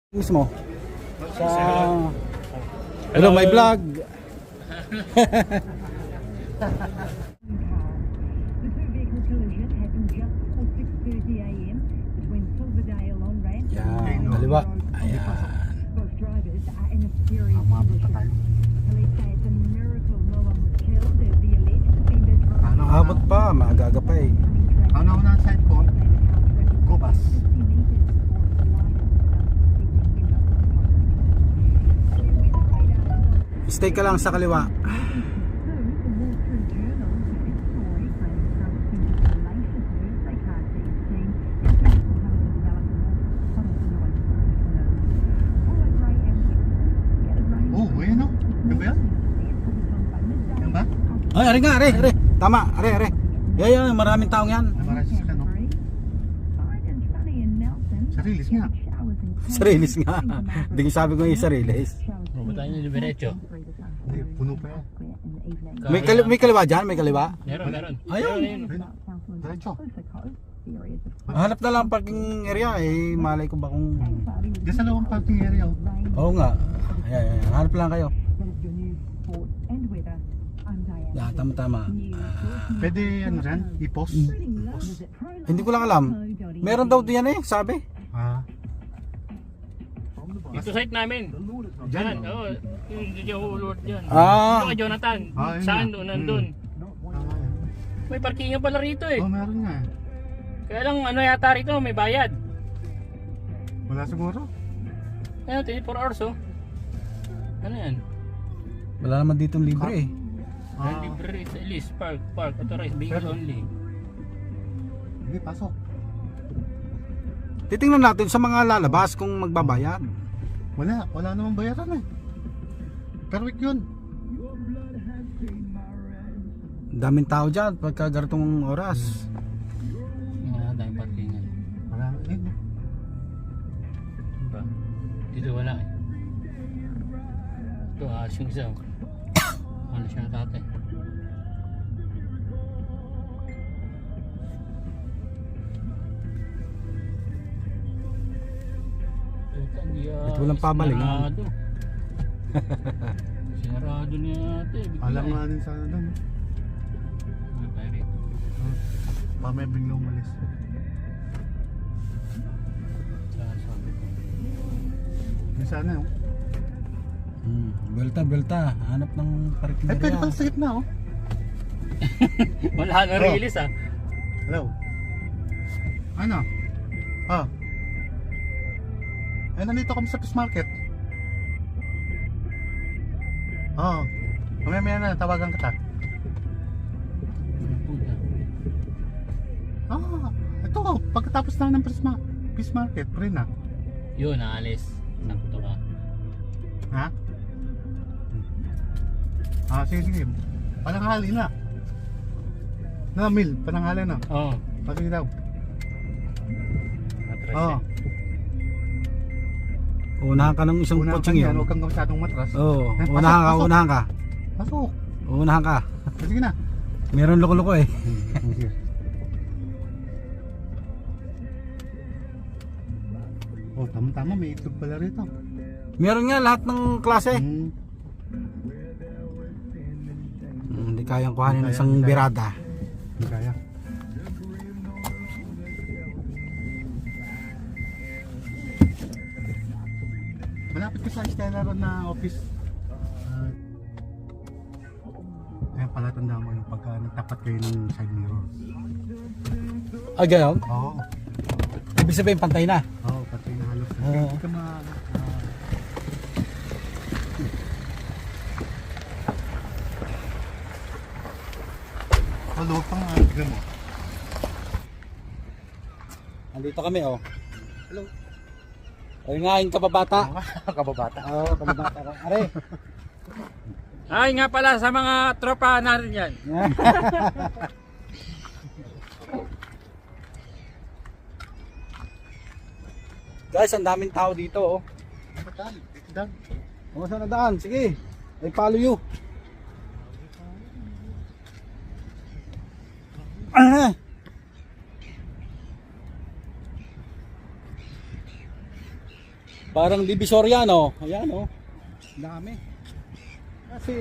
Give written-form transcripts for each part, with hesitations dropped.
Mismo sa hello my vlog. Yan, kaliwa. Ayan. Abot pa, maaga pa eh. Ano na side ko? Go bus. Stay ka lang sa kaliwa. Oh, ayan o. Yan ba yan? Yan ba? Ay, are nga, are. Tama, are. Yan, maraming taong yan. Ay, maraming sasakyan o. Sarilis nga. Sarilis nga. Hindi ko sabi ko yung sarilis. Pumunta niyo yung diretso. Hindi, puno pa yan. May kaliwa dyan? May kaliwa? Meron. Ayun. Ayun. Diretso. Hanap na lang parking area eh. Malay ko ba kung... Diyan sa looang parking area o. Oo nga. Ayan. Hanap lang kayo. Yeah, tama. Pwede ano rin? I-post? Hindi ko lang alam. Meron daw diyan eh, sabi. Ah. Ito site namin. Diyan. Oo. Yung hindi hulot dyan. Ah. Ito kay Jonathan. Ah, yun Saan nga. doon? Nandun. Tama yan. May parkingan pala rito eh. Oh, meron nga. Kaya lang ano yata rito, may bayad. Wala siguro. Ayun, 24 hours oh. Ano yan? Wala naman dito libre eh. Ah. Libre sa list, park, authorized vehicle Pero- only. Hindi, pasok. Titingnan natin sa mga lalabas kung magbabayad. Wala namang bayaran eh. Per week yun. Daming tao dyan pagka ganitong oras. Mga tayong parkingan. Wala eh. Diba? Dito wala eh. Ito, alas yung isa. Ano siya na tatay? Ito walang pamalingan. Sinarado. Sinarado niya ate. Alam nga din sana doon. Pa may biglang umalis. Yung sana oh. Belta. Hanap ng parking Eh, pwede area. pala sa gitna oh. Wala na release ah. Hello. Ano? Ah. Eh, nandito kami sa fish market. Oo. Mamaya na, tawagan kita. Ah, ito pagkatapos na ng fish market, pre na. Yun, naalis. Sakto ka. Ha? Ah, sige. Pananghali na. Mil, pananghali na. Oo. Ah, sige daw. Atras Oo. eh. Unahan ka ng isang Unahan ka coaching yan, yun. huwag kang masyadong matras. Oo, Eh, unahan ka. Pasok. Unahan ka. Sige na. Meron loko-loko eh. Sige. Oh, tama-tama, may itlog pala rito. Meron nga lahat ng klase. Hmm. Hindi kayang kuhanin ng Hindi isang kaya. birada. Hindi kaya. Malapit ka sa Stella Road na office. Ayan pala, tanda mo yung pagka nagtapat kayo ng side mirror. Ah, gayon? Oo. Ibig sabihin pantay na. Oo, pati na halos. Oo. Hindi ka Hello, pang agad mo. Andito kami oh. Hello. Ay nga yung kababata. Kababata. Oo, kababata. Are. Ay nga pala sa mga tropa natin yan. Guys, ang daming tao dito oh. Dan. O, saan na daan? Sige. I follow you. Ah! Parang Divisoria, no? Ayan, oh. Dami. Kasi,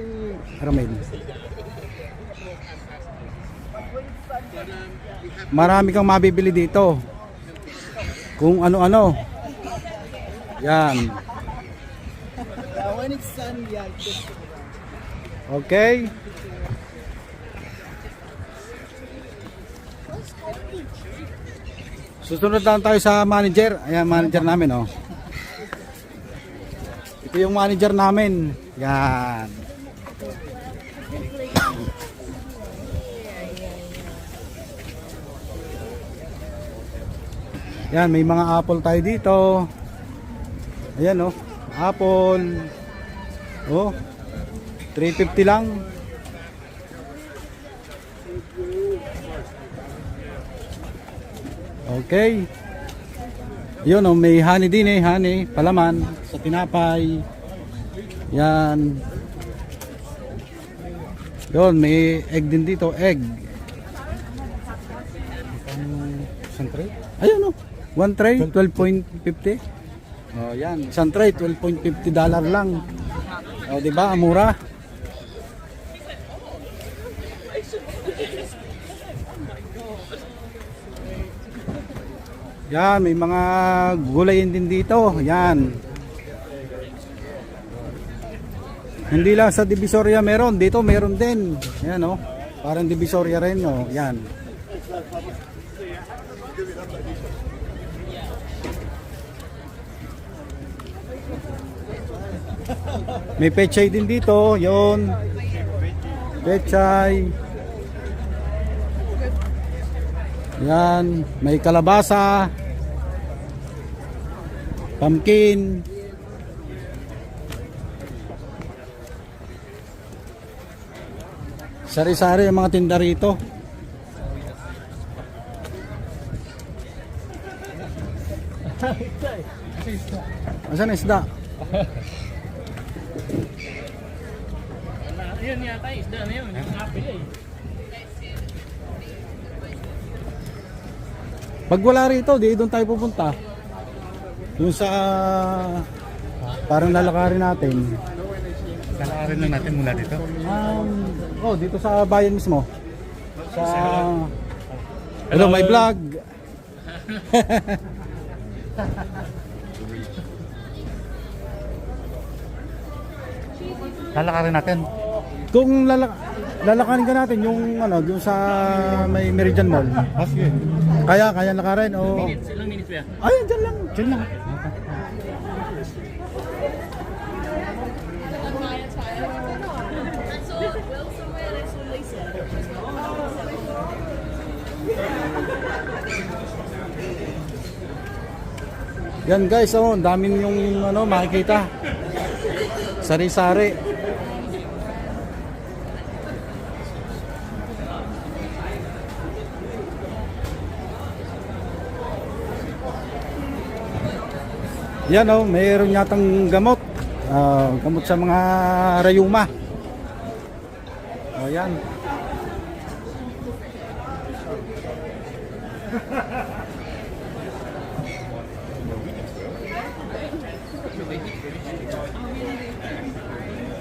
Ramel. Marami kang mabibili dito. Kung ano-ano. Yan. Okay. Susunod lang tayo sa manager. Ayan, manager namin, oh. Ito yung manager namin. Yan. Yan, may mga apple tayo dito. Ayan, oh. Apple. Oh. 350 lang. Okay. Yun, oh, may honey din eh, honey, palaman sa tinapay. Yan. Yun, may egg din dito, egg. Isang tray? Ayun, oh. One tray, 12.50. Oh, yan. Isang tray, $12.50 lang. Oh, di ba? Mura. Yan, may mga gulayin din dito. Yan. Hindi lang sa Divisoria meron, dito meron din. Yan, oh. Parang Divisoria rin, oh. Yan. May pechay din dito, yon. Pechay. Yan, may kalabasa. Pumpkin. Sari-sari yung mga tinda rito. Asan ang isda? Yun yata, isda na yun. Yung apil eh. Pag wala rito, di doon tayo pupunta. Yung sa parang lalakarin natin. Lalakarin lang natin mula dito. Oh, dito sa bayan mismo. Sa Hello, my vlog. Lalakarin natin. Kung lalakarin ka natin yung ano, yung sa may Meridian Mall. Sige. Kaya lakarin o Ilang minutes ba? ay, dyan lang. Diyan lang. Yan guys, oh, ang daming yung ano makikita. Sari-sari. Yan, oh, mayroon yatang gamot. Gamot sa mga rayuma. Oh, yan.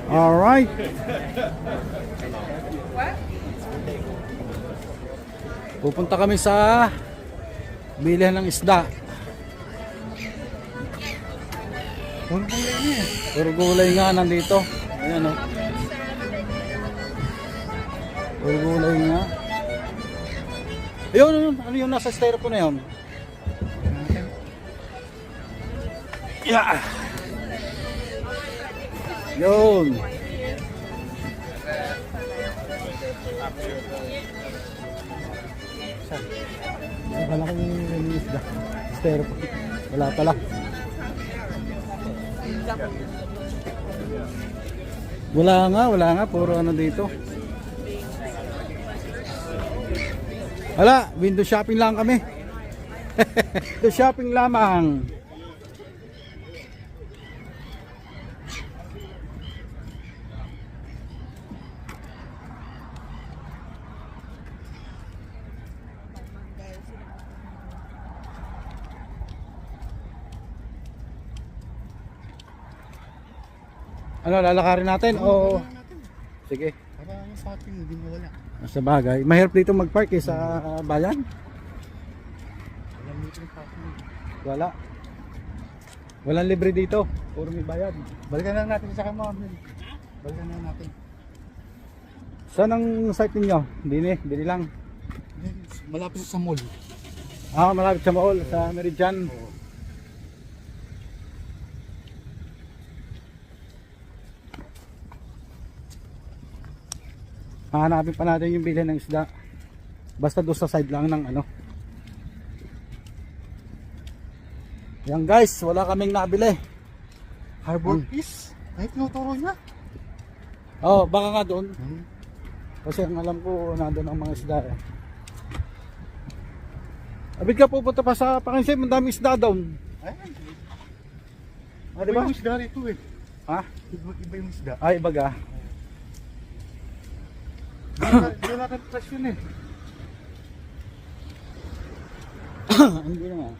All right. Pupunta kami sa bilihan ng isda. Puro gulay nga nandito. Ayan, oh. Puro gulay nga. Ayun, ano yung nasa styrofoam na yun? Yeah. Yun. Wala kang isda. Styrofoam. Wala pala. Wala nga, puro ano dito. Wala, window shopping lang kami. Window shopping lamang. Ano, lalakarin natin? O, Lalakarin natin. sige. Para yung parking hindi mawala. Sa bagay. Mahirap dito mag-park sa bayan. Walang libreng parking. Wala. Walang libre dito. Puro may bayad. Balikan na natin sa kamo. Balikan na natin. Saan ang site ninyo? Dini lang. Malapit sa mall. Ah, malapit sa mall, sa Meridian. Oo. Hahanapin pa natin yung bilhin ng isda. Basta doon sa side lang ng ano. Yan guys, wala kaming nabili. Harbor Fish. Ay, tinuturo niya. Oh, baka nga doon. Kasi ang alam ko, nandun ang mga isda eh. Abig ka pupunta pa sa Pakinsim, ang daming isda doon. Ayun. Ah, Iba diba? yung isda rito eh. Ha? Iba yung isda. Ay, baga. Hindi natin press yun eh. Hindi naman.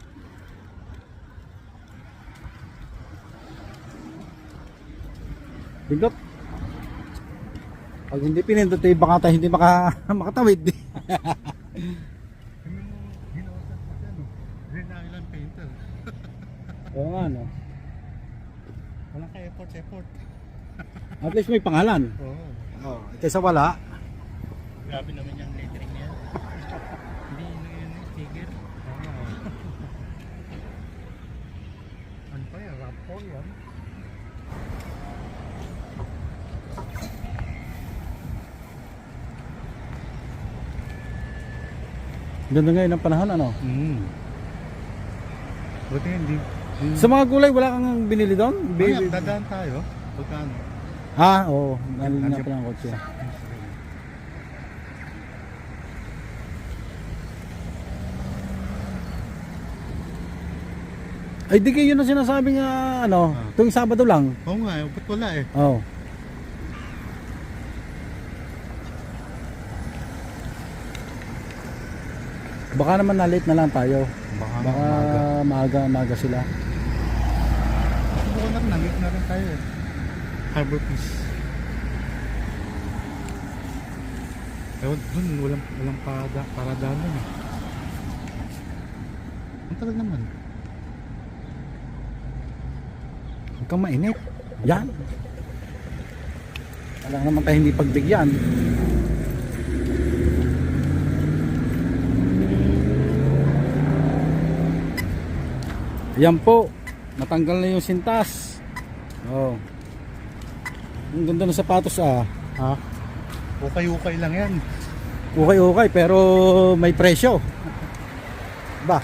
Bigot. Pag hindi pinindot eh, baka tayo hindi makatawid. Green Island Painter. Oo nga no. Walang ka-effort. At least may pangalan. Oo. Oh, kaysa wala. Grabe naman yung lettering niya. Hindi yun yung sticker. Ano pa yan? Rapport yan. Ganda ngayon ang panahon ano. Buti hindi. Sa mga gulay wala kang binili doon? Dadaan tayo. Pagkano? Ah, oo. Nalilin na pa ng kotse. Ay di kayo na sinasabi nga ano, tuwing Sabado lang. Oo nga, ba't wala eh? Oo. Baka naman na-late na lang tayo. Baka maaga sila. Subukan na rin, na rin tayo eh. Harbor Fish. Ewan, dun walang paradaan dun eh. Ang tagal naman. Huwag kang mainit. Yan. Wala naman tayo hindi pagbigyan. Yan po. Natanggal na yung sintas. Oh. Ang ganda ng sapatos ah. Ha? Ukay-ukay lang yan. Okay pero may presyo. Ba?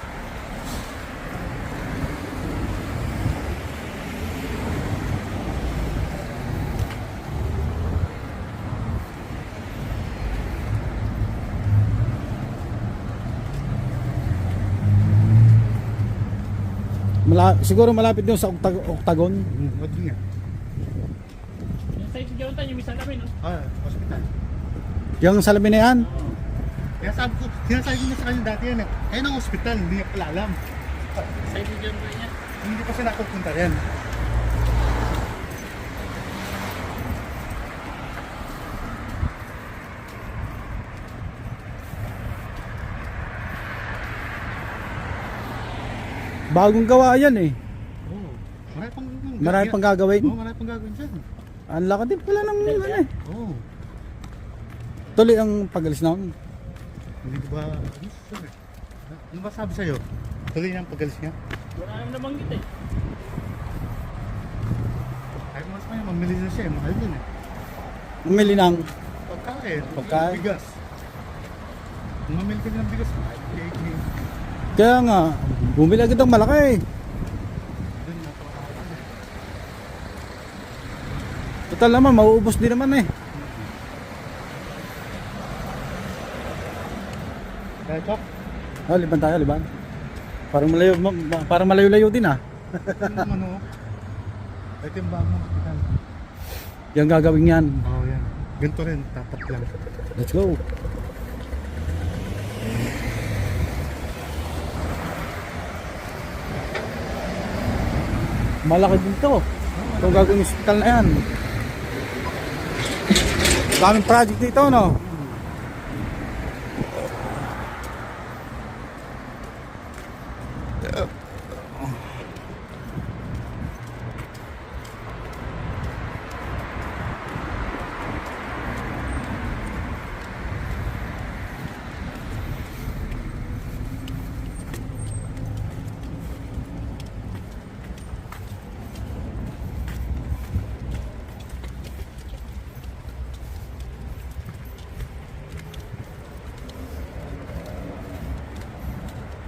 Siguro malapit din sa Octagon. Wag nga. Yung sa ito Jonathan, yung misa namin, no? Hospital. Yung salamin na yan. Kaya sinasabi ko na sa kanya dati yan eh. Kaya ng hospital, hindi niya pala alam. Sa ito Jonathan niya. Hindi pa siya nakapunta yan. Bagong gawa yan eh. Oo. Marami pang gagawin. Oo, marami pang gagawin dyan. Ang laki din pala ng ano eh. Oo. Tuloy ang pagalis na. Hindi ko ba... Ano ba sabi sa'yo? Tuloy na ang pagalis niya? Wala naman nabanggit eh. Kahit mas pa niya, mamili na siya. Mahal din eh. Umili ng Pagkain. Pagkain? Bigas. Kung mamili ka ng bigas, cake ni... kaya nga, bumili agad ang malaki. Doon na pa. Total naman, mauubos din naman eh. Kaya Chok, Oh, liban tayo, liban. Parang malayo-layo din ah. ano naman o? Ito yung bagong hospital. Yung gagawin yan. Oo, yan. Ganito rin, tapat lang. Let's go. Malaki din to. Itong gagawin hospital na yan. Daming project dito, no?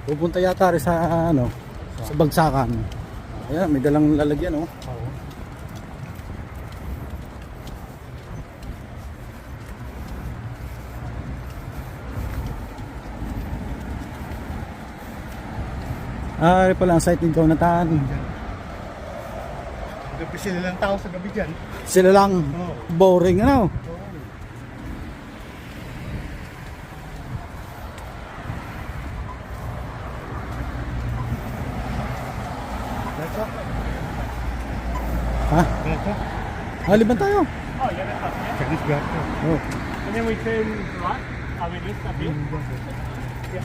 Pupunta yata rin sa ano, sa Bagsakan. Ayan, may dalang lalagyan, oh. Oo. Ah, rin pala ang site ng Jonathan. Gabi sila lang tao sa gabi dyan. Sila lang Oo. boring, ano? Ganito? Ha? Ganito? Haliban tayo. Oh, yeah, that's up. Chinese ganito. Oh. And then we turn right. I mean, this up here.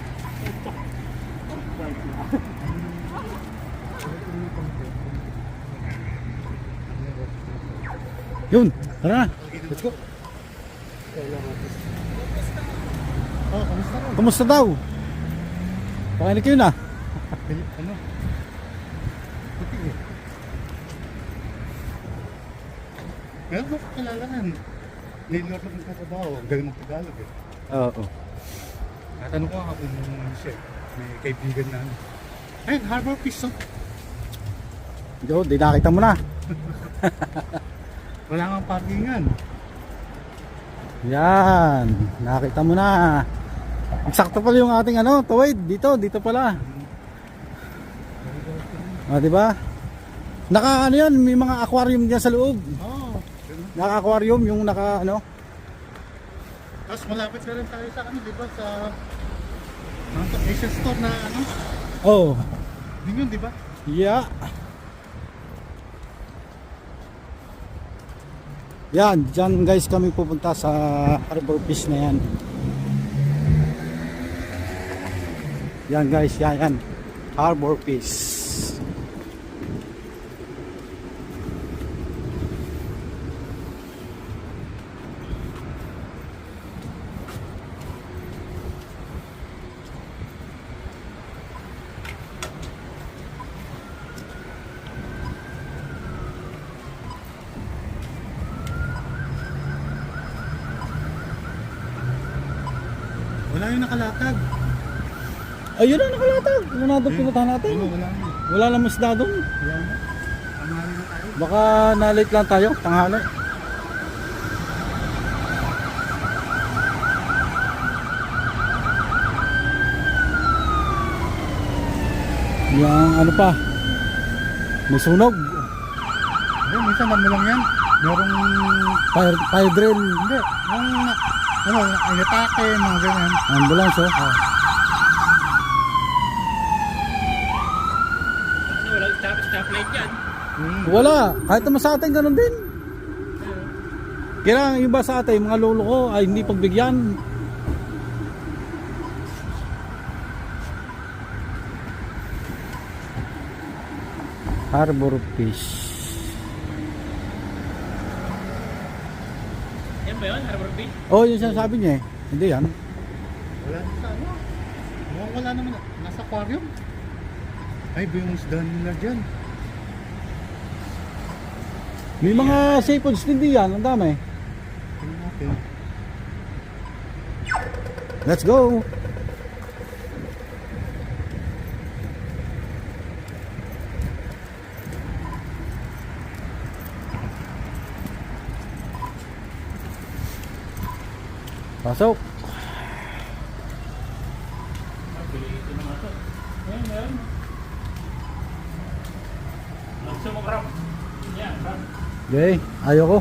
Yun, tara na. Let's go. Oh, kamusta rin? Kumusta daw? Pakinig kayo na. Ano? Puti eh. Meron ba kakilalanan? Nilolok ng katrabaho. Ang galing ng Tagalog eh. Oo. Natanong ko ako kung ano siya. May kaibigan na ano. Ayun, Harbor Fish oh. Jo, di nakita mo na. Wala nga parkingan. Yan, nakita mo na. Eksakto pala yung ating ano, tuwid dito pala. Ah, di ba? Naka ano yan, may mga aquarium diyan sa loob. Oo. Naka-aquarium yung naka ano. Tapos malapit na rin tayo sa ano, di ba? Sa Asian store na ano. Oh, Yun yun, di ba? yeah. Yan, dyan guys kami pupunta sa Harbor Fish na yan. Yan guys, yan. Harbor Fish. Wala yung nakalatag. Ayun na, nakalatag. Ano na doon pinuntahan natin? Wala na. Wala lang masda doon. Wala na. Tanghali na tayo. Baka na-late lang tayo, tanghali. Yung ano pa, may sunog. Hindi, minsan ano lang yan. Merong, Fire drill. hindi, yung, ano, inatake, mga ganyan. Ambulance, oh. Ano, walang stoplight yan. Wala. Kahit naman sa atin, ganun din. Kaya ang iba sa atin, mga lolo ko, ay hindi pagbigyan. Harbor Fish. Yan ba yun? Harbor Fish? Oh, yun sinasabi niya eh. Hindi yan. Wala na sa ano. Mukhang wala naman. Nasa aquarium. Ay, yung isda nila dyan. May mga seafoods din diyan, ang dami. Tingnan natin. Let's go. Pasok. Ayan, meron. Gusto mo crab? Yan, crab. Okay, ayoko.